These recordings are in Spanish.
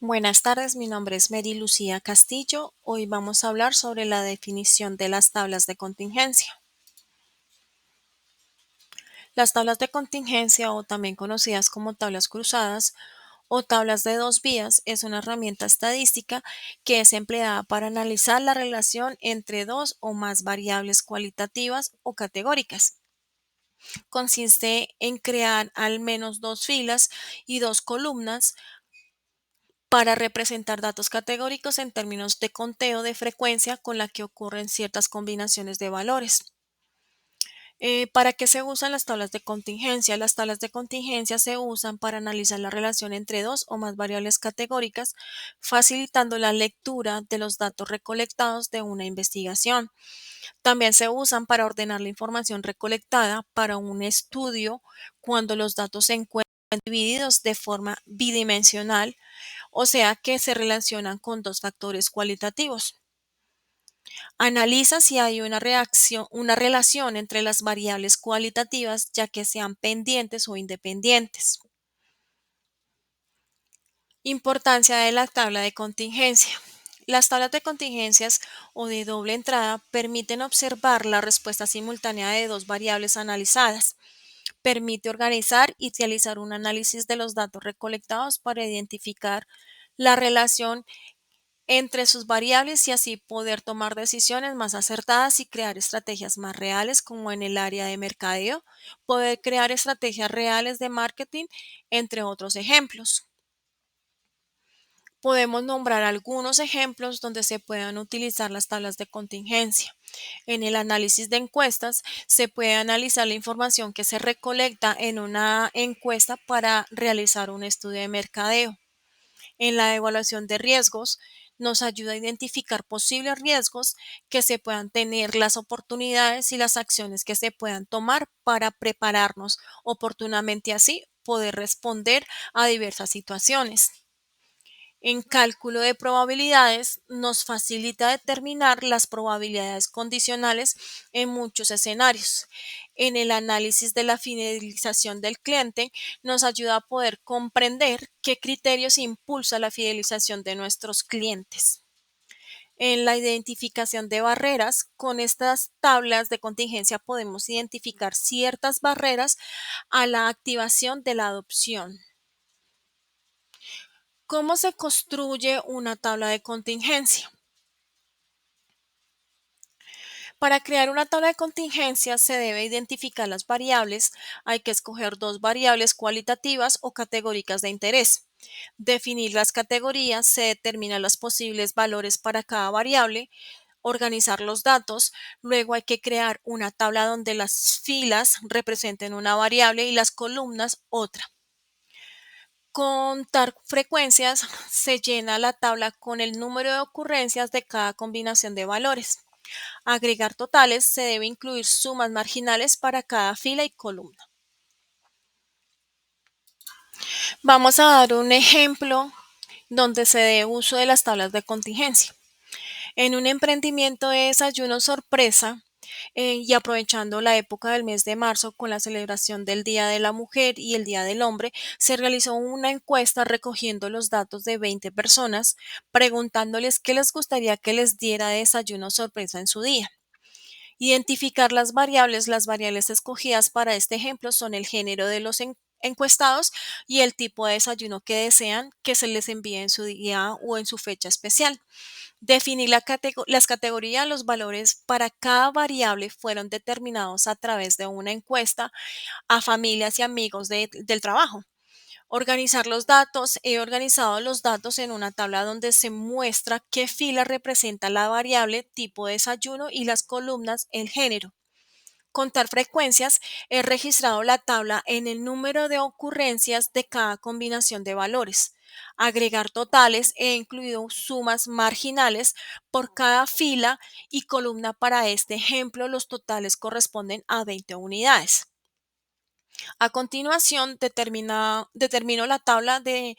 Buenas tardes, mi nombre es Mary Lucía Castillo. Hoy vamos a hablar sobre la definición de las tablas de contingencia. Las tablas de contingencia, o también conocidas como tablas cruzadas o tablas de dos vías, es una herramienta estadística que es empleada para analizar la relación entre dos o más variables cualitativas o categóricas. Consiste en crear al menos dos filas y dos columnas para representar datos categóricos en términos de conteo de frecuencia con la que ocurren ciertas combinaciones de valores. ¿Para qué se usan las tablas de contingencia? Las tablas de contingencia se usan para analizar la relación entre dos o más variables categóricas, facilitando la lectura de los datos recolectados de una investigación. También se usan para ordenar la información recolectada para un estudio cuando los datos se encuentran divididos de forma bidimensional, o sea que se relacionan con dos factores cualitativos. Analiza si hay una relación entre las variables cualitativas, ya que sean pendientes o independientes. Importancia de la tabla de contingencia. Las tablas de contingencias o de doble entrada permiten observar la respuesta simultánea de dos variables analizadas. Permite organizar y realizar un análisis de los datos recolectados para identificar la relación entre sus variables y así poder tomar decisiones más acertadas y crear estrategias más reales, como en el área de mercadeo, poder crear estrategias reales de marketing, entre otros ejemplos. Podemos nombrar algunos ejemplos donde se puedan utilizar las tablas de contingencia. En el análisis de encuestas se puede analizar la información que se recolecta en una encuesta para realizar un estudio de mercadeo. En la evaluación de riesgos nos ayuda a identificar posibles riesgos que se puedan tener, las oportunidades y las acciones que se puedan tomar para prepararnos oportunamente, así poder responder a diversas situaciones. En cálculo de probabilidades nos facilita determinar las probabilidades condicionales en muchos escenarios. En el análisis de la fidelización del cliente nos ayuda a poder comprender qué criterios impulsa la fidelización de nuestros clientes. En la identificación de barreras, con estas tablas de contingencia podemos identificar ciertas barreras a la activación de la adopción. ¿Cómo se construye una tabla de contingencia? Para crear una tabla de contingencia se debe identificar las variables. Hay que escoger dos variables cualitativas o categóricas de interés. Definir las categorías, se determinan los posibles valores para cada variable, organizar los datos. Luego hay que crear una tabla donde las filas representen una variable y las columnas otra. Contar frecuencias, se llena la tabla con el número de ocurrencias de cada combinación de valores. Agregar totales, se debe incluir sumas marginales para cada fila y columna. Vamos a dar un ejemplo donde se dé uso de las tablas de contingencia. En un emprendimiento de desayuno sorpresa, y aprovechando la época del mes de marzo con la celebración del Día de la Mujer y el Día del Hombre, se realizó una encuesta recogiendo los datos de 20 personas, preguntándoles qué les gustaría que les diera de desayuno sorpresa en su día. Identificar las variables escogidas para este ejemplo son el género de los encuestados y el tipo de desayuno que desean que se les envíe en su día o en su fecha especial. Definir las categorías, los valores para cada variable fueron determinados a través de una encuesta a familias y amigos del trabajo. Organizar los datos. He organizado los datos en una tabla donde se muestra qué fila representa la variable tipo de desayuno y las columnas el género. Contar frecuencias. He registrado la tabla en el número de ocurrencias de cada combinación de valores. Agregar totales. He incluido sumas marginales por cada fila y columna. Para este ejemplo, los totales corresponden a 20 unidades. A continuación, determino la tabla de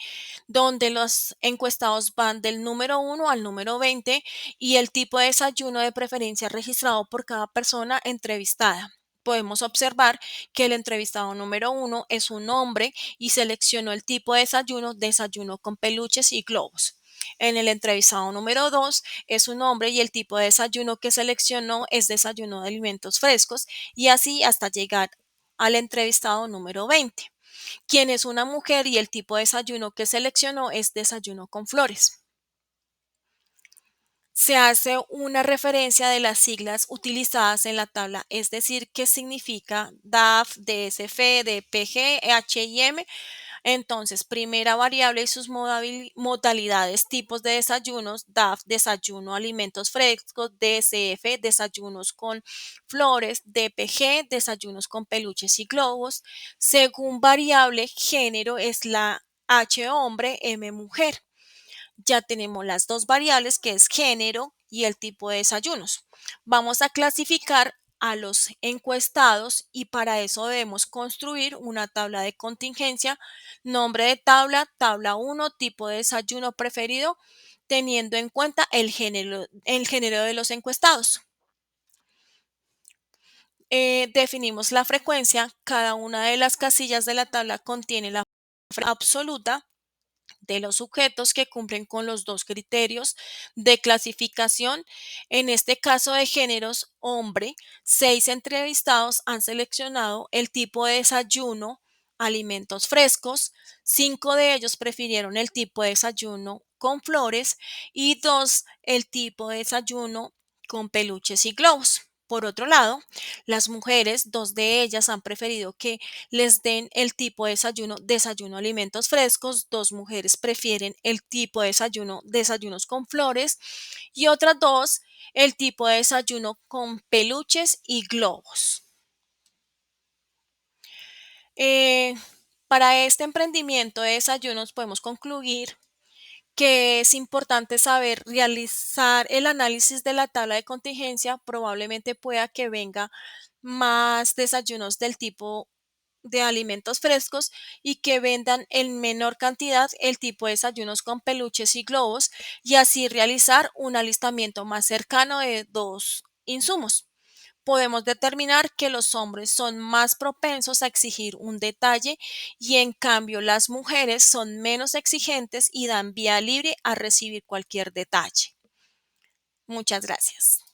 donde los encuestados van del número 1 al número 20 y el tipo de desayuno de preferencia registrado por cada persona entrevistada. podemos observar que el entrevistado número uno es un hombre y seleccionó el tipo de desayuno, desayuno con peluches y globos. En el entrevistado número 2 es un hombre y el tipo de desayuno que seleccionó es desayuno de alimentos frescos y así hasta llegar al entrevistado número 20, quien es una mujer y el tipo de desayuno que seleccionó es desayuno con flores. Se hace una referencia de las siglas utilizadas en la tabla, es decir, qué significa DAF, DSF, DPG, HIM. Entonces, primera variable y sus modalidades, tipos de desayunos: DAF, desayuno, alimentos frescos; DSF, desayunos con flores; DPG, desayunos con peluches y globos. Según variable, género es la H hombre, M mujer. Ya tenemos las dos variables que es género y el tipo de desayunos. Vamos a clasificar a los encuestados y para eso debemos construir una tabla de contingencia, nombre de tabla, tabla 1, tipo de desayuno preferido, teniendo en cuenta el género de los encuestados. Definimos la frecuencia, cada una de las casillas de la tabla contiene la frecuencia absoluta de los sujetos que cumplen con los dos criterios de clasificación. En este caso de géneros hombre, 6 entrevistados han seleccionado el tipo de desayuno, alimentos frescos; 5 de ellos prefirieron el tipo de desayuno con flores y 2 el tipo de desayuno con peluches y globos. Por otro lado, las mujeres, 2 de ellas han preferido que les den el tipo de desayuno, desayuno alimentos frescos; 2 mujeres prefieren el tipo de desayuno, desayunos con flores, y otras 2 el tipo de desayuno con peluches y globos. Eh, para este emprendimiento de desayunos podemos concluir que es importante saber realizar el análisis de la tabla de contingencia. Probablemente pueda que venga más desayunos del tipo de alimentos frescos y que vendan en menor cantidad el tipo de desayunos con peluches y globos, y así realizar un alistamiento más cercano de dos insumos. Podemos determinar que los hombres son más propensos a exigir un detalle y en cambio las mujeres son menos exigentes y dan vía libre a recibir cualquier detalle. Muchas gracias.